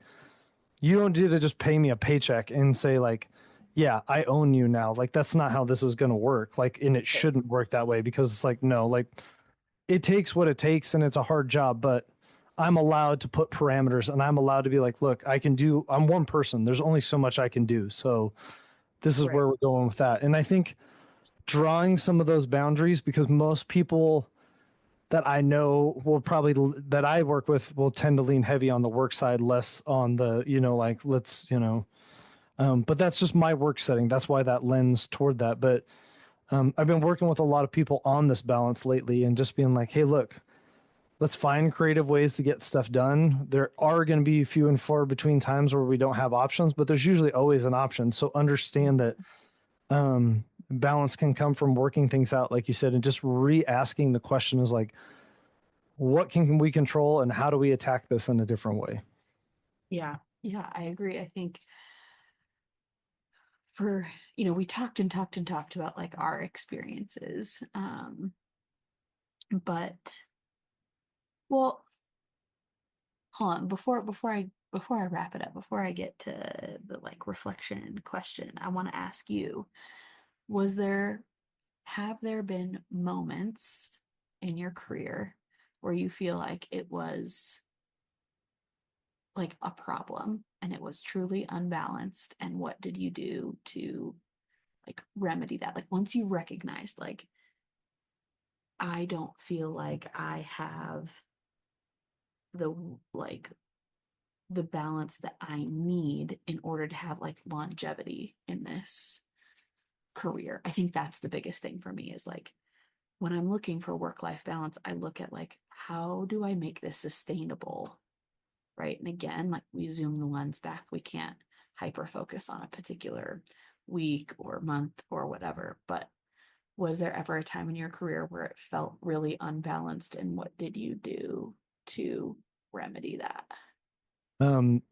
you don't do to just pay me a paycheck and say, like, yeah, I own you now. Like, that's not how this is going to work. Like, and it Right. shouldn't work that way, because it's like, no, like, it takes what it takes and it's a hard job, but I'm allowed to put parameters, and I'm allowed to be like, look, I'm one person. There's only so much I can do. So this is Right. where we're going with that. And I think drawing some of those boundaries, because most people that I know that I work with will tend to lean heavy on the work side, less on the, like, let's, but that's just my work setting. That's why that lends toward that. But I've been working with a lot of people on this balance lately and just being like, hey, look, let's find creative ways to get stuff done. There are going to be few and far between times where we don't have options, but there's usually always an option. So understand that balance can come from working things out, like you said, and just re-asking the question is like, what can we control and how do we attack this in a different way? Yeah. Yeah, I agree. I think for, we talked and talked and talked about like our experiences. But well, hold on, before I wrap it up, before I get to the like reflection question, I want to ask you, was there have there been moments in your career where you feel like it was like a problem and it was truly unbalanced, and what did you do to like remedy that? Like once you recognized like I don't feel like I have the like the balance that I need in order to have like longevity in this career. I think that's the biggest thing for me is like when I'm looking for work-life balance, I look at like how do I make this sustainable? Right. And again, like we zoom the lens back, we can't hyper focus on a particular week or month or whatever. But was there ever a time in your career where it felt really unbalanced, and what did you do to remedy that?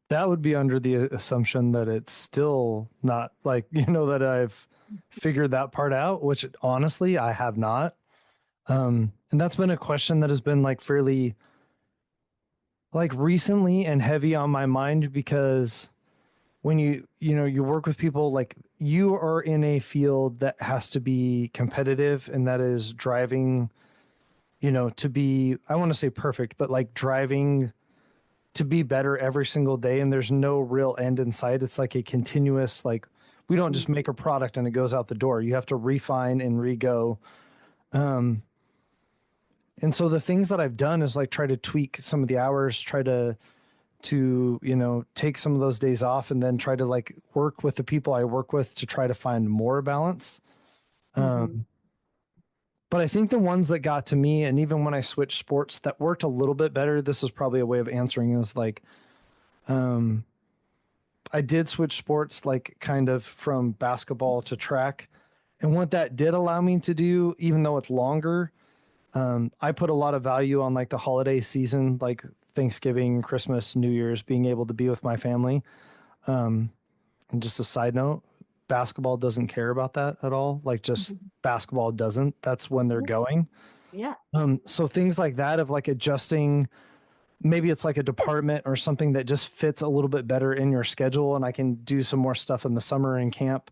That would be under the assumption that it's still not like, that I've figured that part out, which honestly I have not. And that's been a question that has been like fairly like recently and heavy on my mind because when you work with people like you are in a field that has to be competitive and that is driving, to be, I want to say perfect, but like driving to be better every single day and there's no real end in sight. It's like a continuous like we don't just make a product and it goes out the door. You have to refine and re-go. And so the things that I've done is like try to tweak some of the hours, try to take some of those days off and then try to like work with the people I work with to try to find more balance. Mm-hmm. But I think the ones that got to me, and even when I switched sports that worked a little bit better, this is probably a way of answering is like I did switch sports like kind of from basketball to track. And what that did allow me to do, even though it's longer, I put a lot of value on like the holiday season, like Thanksgiving, Christmas, New Year's, being able to be with my family. And just a side note, basketball doesn't care about that at all. Like just basketball doesn't. That's when they're going. Yeah. So things like that of like adjusting, maybe it's like a department or something that just fits a little bit better in your schedule and I can do some more stuff in the summer in camp.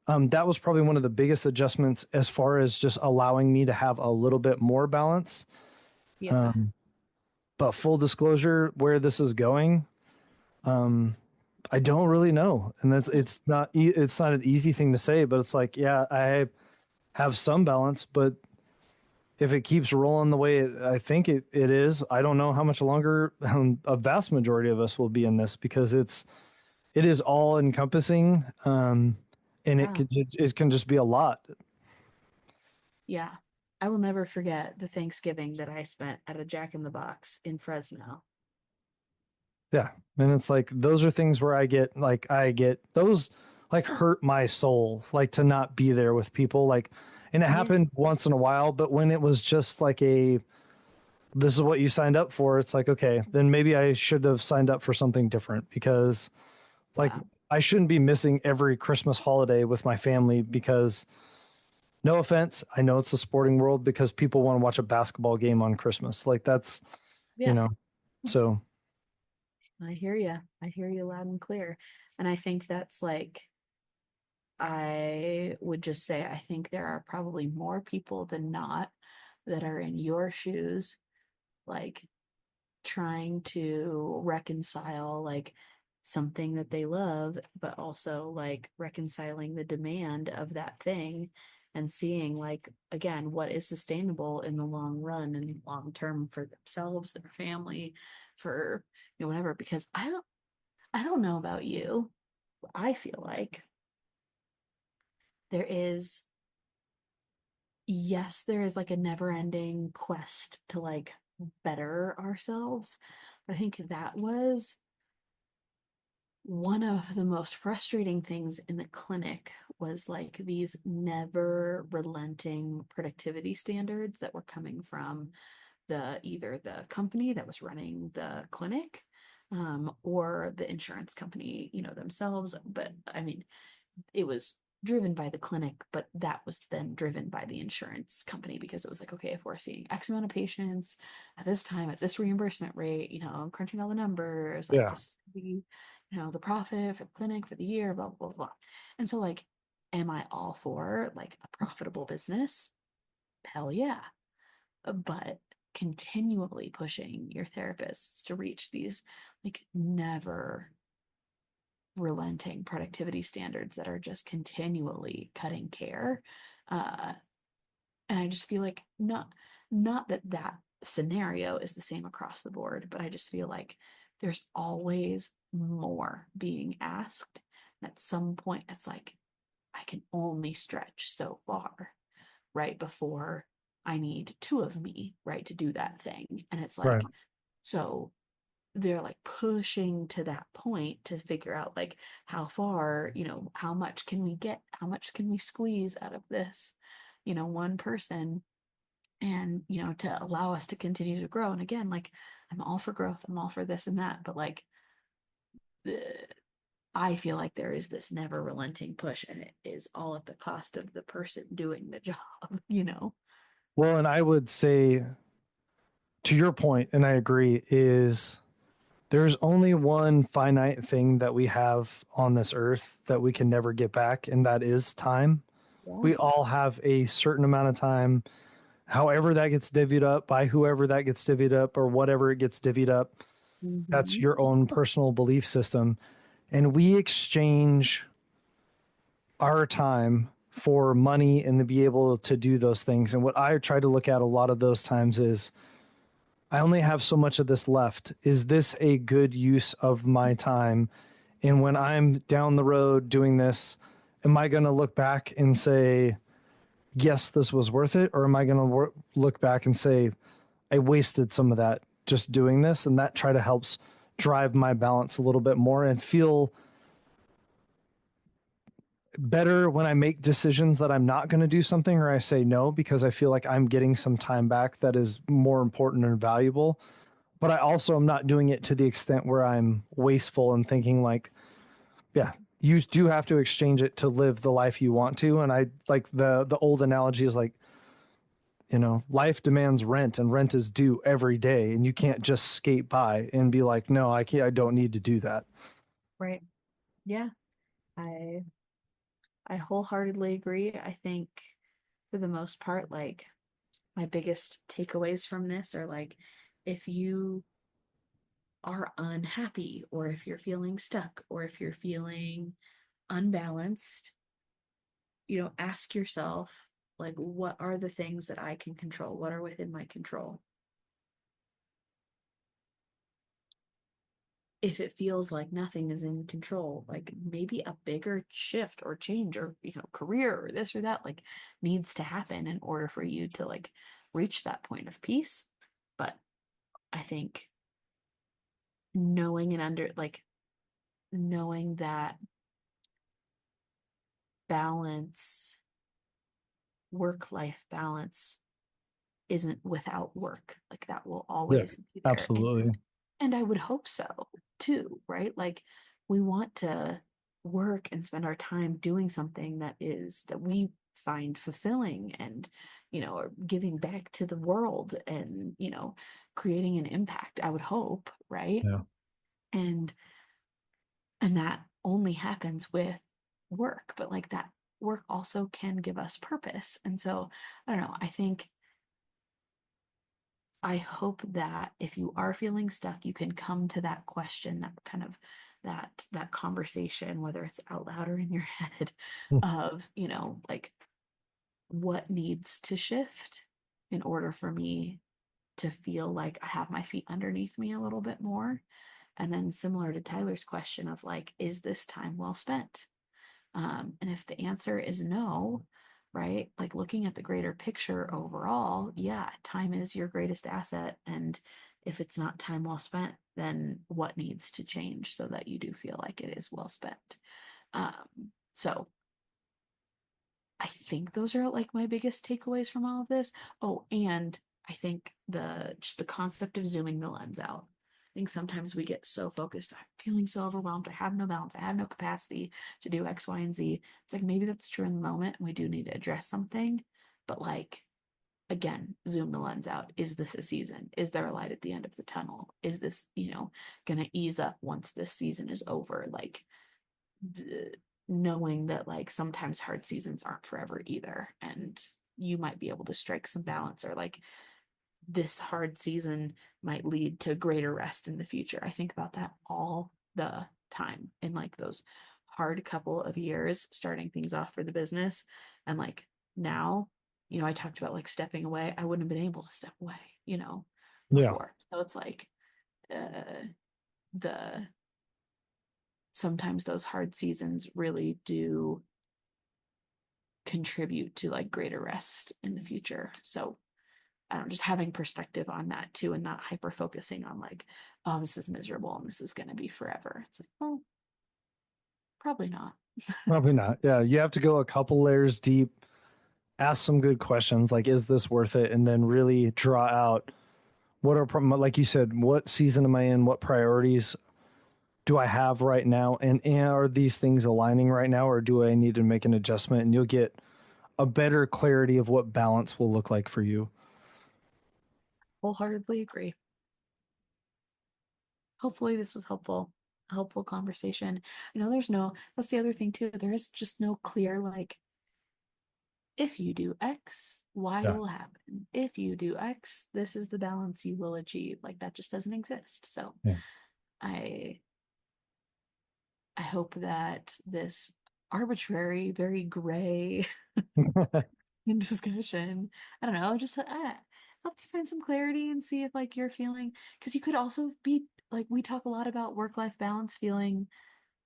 That was probably one of the biggest adjustments as far as just allowing me to have a little bit more balance. Yeah. But full disclosure, where this is going, I don't really know. And it's not an easy thing to say, but it's like, yeah, I have some balance, but if it keeps rolling the way I think it is, I don't know how much longer a vast majority of us will be in this because it is all encompassing. And Yeah. it can just be a lot. Yeah. I will never forget the Thanksgiving that I spent at a Jack in the Box in Fresno. Yeah. And it's like those are things where I get those like hurt my soul, like to not be there with people. Like and it Yeah. happened once in a while, but when it was just like this is what you signed up for, it's like, okay, then maybe I should have signed up for something different because like Yeah. I shouldn't be missing every Christmas holiday with my family because no offense, I know it's the sporting world because people want to watch a basketball game on Christmas. Like that's, you Yeah. know, so I hear you. I hear you loud and clear. And I think that's like, I would just say, I think there are probably more people than not that are in your shoes, like trying to reconcile like something that they love, but also like reconciling the demand of that thing and seeing like again what is sustainable in the long run and long term for themselves, their family, for whatever. Because I don't know about you, but I feel like there is yes, there is like a never-ending quest to like better ourselves. But I think that was one of the most frustrating things in the clinic was like these never relenting productivity standards that were coming from the either the company that was running the clinic, or the insurance company, themselves. But I mean, it was driven by the clinic, but that was then driven by the insurance company because it was like, okay, if we're seeing X amount of patients at this time at this reimbursement rate, I'm crunching all the numbers, like Yeah. this be, the profit for the clinic for the year, blah, blah, blah. And so like, am I all for like a profitable business? Hell yeah. But continually pushing your therapists to reach these like never relenting productivity standards that are just continually cutting care. Uh, and I just feel like not that that scenario is the same across the board, but I just feel like there's always more being asked. And at some point, it's like I can only stretch so far, right? Before I need two of me, right, to do that thing. And it's Right. like, so they're like pushing to that point to figure out like how far, how much can we get, how much can we squeeze out of this, one person, and to allow us to continue to grow. And again, like I'm all for growth, I'm all for this and that, but like the I feel like there is this never relenting push, and it is all at the cost of the person doing the job. Well, and I would say to your point, and I agree, is there's only one finite thing that we have on this earth that we can never get back, and that is time. Yeah. We all have a certain amount of time, however that gets divvied up by whoever that gets divvied up or whatever it gets divvied up. That's Mm-hmm. your own personal belief system. And we exchange our time for money and to be able to do those things. And what I try to look at a lot of those times is I only have so much of this left. Is this a good use of my time? And when I'm down the road doing this, am I going to look back and say, yes, this was worth it? Or am I going to look back and say, I wasted some of that just doing this? And that try to helps drive my balance a little bit more and feel better when I make decisions that I'm not going to do something or I say no because I feel like I'm getting some time back that is more important and valuable. But I also am not doing it to the extent where I'm wasteful and thinking like, yeah, you do have to exchange it to live the life you want to. And I like the old analogy is like, life demands rent and rent is due every day and you can't just skate by and be like, no, I can't, I don't need to do that. Right. Yeah. I I wholeheartedly agree. I think for the most part, like my biggest takeaways from this are like if you are unhappy or if you're feeling stuck or if you're feeling unbalanced, ask yourself like what are the things that I can control? What are within my control? If it feels like nothing is in control, like maybe a bigger shift or change or career or this or that like needs to happen in order for you to like reach that point of peace. But I think knowing and under like knowing that balance, work life balance isn't without work. Like that will Yeah, always be there. absolutely. And I would hope so too, right? Like we want to work and spend our time doing something that we find fulfilling and or giving back to the world and creating an impact, I would hope, right? Yeah. And that only happens with work, but like that work also can give us purpose. And so I don't know, I hope that if you are feeling stuck, you can come to that question, that kind of that conversation, whether it's out loud or in your head, of, like what needs to shift in order for me to feel like I have my feet underneath me a little bit more. And then similar to Tyler's question of like, is this time well spent? And if the answer is no, right? Like looking at the greater picture overall, yeah, time is your greatest asset. And if it's not time well spent, then what needs to change so that you do feel like it is well spent? So I think those are like my biggest takeaways from all of this. Oh, and I think the concept of zooming the lens out. I think sometimes we get so focused, I'm feeling so overwhelmed, I have no balance, I have no capacity to do X, Y, and Z. It's like maybe that's true in the moment and we do need to address something, but like again, zoom the lens out. Is this a season? Is there a light at the end of the tunnel? Is this, gonna ease up once this season is over? Like knowing that like sometimes hard seasons aren't forever either, and you might be able to strike some balance, or like this hard season might lead to greater rest in the future. I think about that all the time in like those hard couple of years starting things off for the business. And like now, I talked about like stepping away. I wouldn't have been able to step away, Yeah. before. So it's like the sometimes those hard seasons really do contribute to like greater rest in the future. So I don't know, just having perspective on that too, and not hyper focusing on like, oh, this is miserable and this is going to be forever. It's like, well, probably not. Probably not. Yeah. You have to go a couple layers deep, ask some good questions like, is this worth it? And then really draw out what are, like you said, what season am I in? What priorities do I have right now? And are these things aligning right now, or do I need to make an adjustment? And you'll get a better clarity of what balance will look like for you. Wholeheartedly agree. Hopefully this was helpful, a helpful conversation. That's the other thing too. There is just no clear, like, if you do X, Y Yeah. will happen. If you do X, this is the balance you will achieve. Like that just doesn't exist. So Yeah. I I hope that this arbitrary, very gray discussion, I don't know, just help you find some clarity and see if like you're feeling, because you could also be like, we talk a lot about work-life balance feeling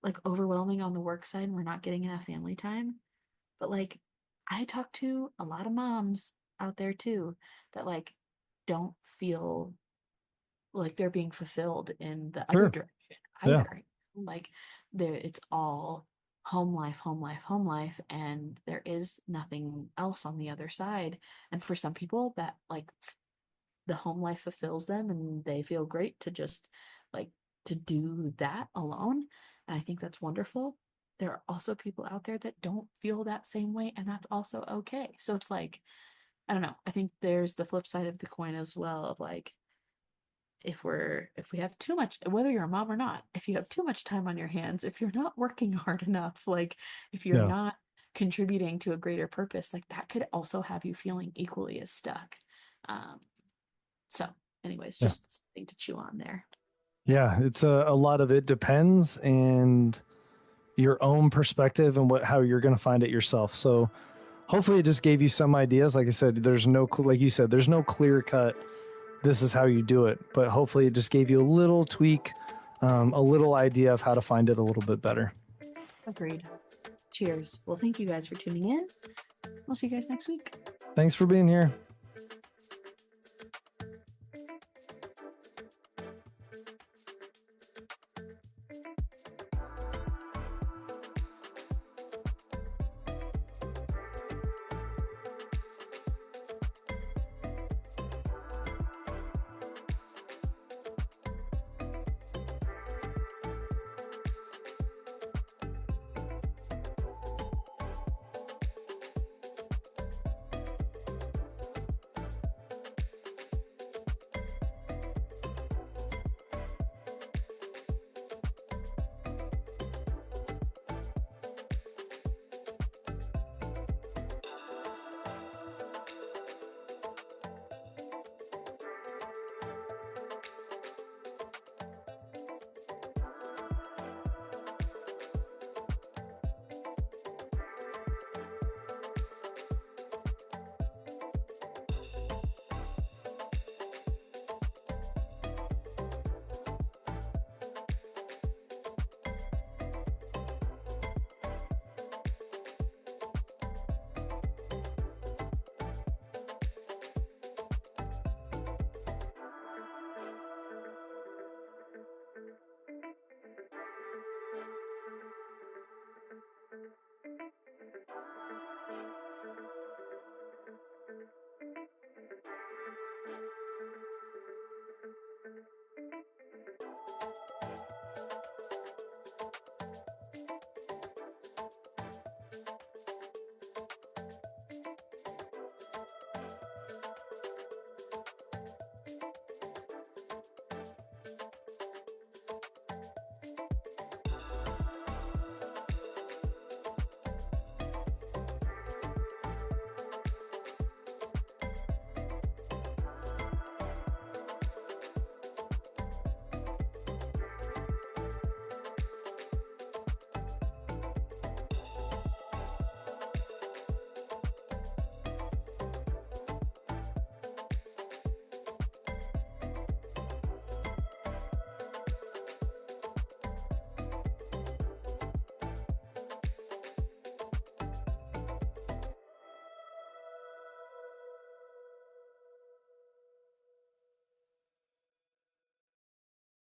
like overwhelming on the work side and we're not getting enough family time. But like I talk to a lot of moms out there too that like don't feel like they're being fulfilled in the other Sure. direction Yeah. either. Like there it's all home life, home life, home life, and there is nothing else on the other side. And for some people that like the home life fulfills them and they feel great to just like to do that alone. And I think that's wonderful. There are also people out there that don't feel that same way, and that's also okay. So it's like, I don't know. I think there's the flip side of the coin as well of like, if we have too much, whether you're a mom or not, if you have too much time on your hands, if you're not working hard enough, like if you're Yeah. not contributing to a greater purpose, like that could also have you feeling equally as stuck. Um so anyways, Yeah. just something to chew on there. Yeah. It's a lot of it depends, and your own perspective and how you're going to find it yourself. So hopefully it just gave you some ideas. Like I said, there's no, like you said, there's no clear cut, this is how you do it. But hopefully it just gave you a little tweak, a little idea of how to find it a little bit better. Agreed. Cheers. Well, thank you guys for tuning in. We'll see you guys next week. Thanks for being here.